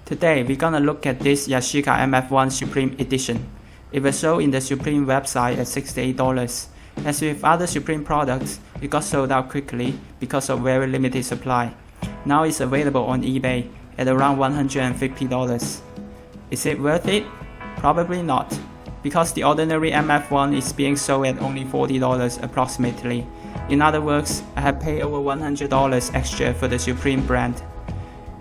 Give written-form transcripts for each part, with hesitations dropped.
Today we're gonna look at this Yashica MF1 Supreme Edition. It was sold in the Supreme website at $68. As with other Supreme products, it got sold out quickly because of very limited supply. Now it's available on eBay at around $150. Is it worth it? Probably not, because the ordinary MF1 is being sold at only $40 approximately. In other words, I have paid over $100 extra for the Supreme brand.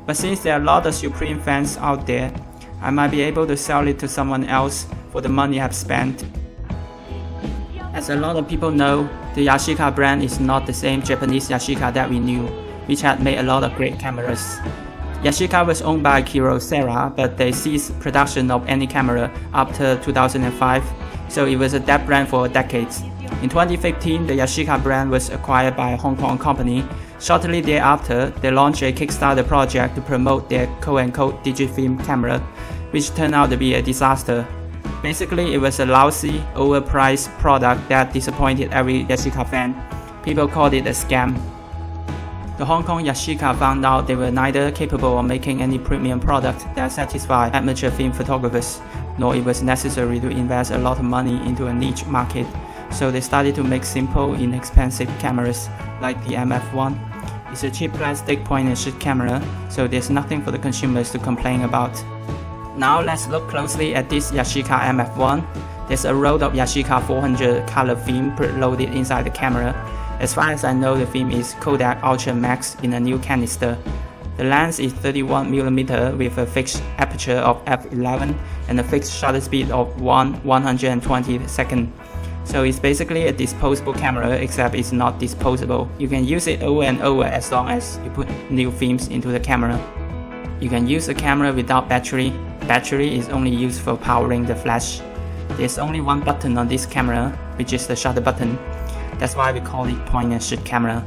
But since there are a lot of Supreme fans out there, I might be able to sell it to someone else for the money I've spent. As a lot of people know, the Yashica brand is not the same Japanese Yashica that we knew, which had made a lot of great cameras. Yashica was owned by Kyocera, but they ceased production of any camera after 2005, so it was a dead brand for decades. In 2015, the Yashica brand was acquired by a Hong Kong company. Shortly thereafter, they launched a Kickstarter project to promote their quote-unquote Digifilm camera, which turned out to be a disaster. Basically, it was a lousy, overpriced product that disappointed every Yashica fan. People called it a scam. The Hong Kong Yashica found out they were neither capable of making any premium product that satisfied amateur film photographers, nor it was necessary to invest a lot of money into a niche market. So they started to make simple, inexpensive cameras like the MF1. It's a cheap plastic point-and-shoot camera, so there's nothing for the consumers to complain about. Now let's look closely at this Yashica MF1. There's a roll of Yashica 400 color film preloaded inside the camera. As far as I know, the film is Kodak Ultra Max in a new canister. The lens is 31mm with a fixed aperture of f11 and a fixed shutter speed of 1/120th. So it's basically a disposable camera, except it's not disposable. You can use it over and over as long as you put new films into the camera. You can use a camera without battery. Battery is only used for powering the flash. There's only one button on this camera, which is the shutter button. That's why we call it point-and-shoot camera.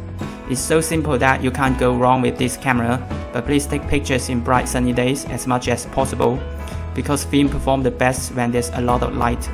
It's so simple that you can't go wrong with this camera, but please take pictures in bright sunny days as much as possible, because film perform the best when there's a lot of light.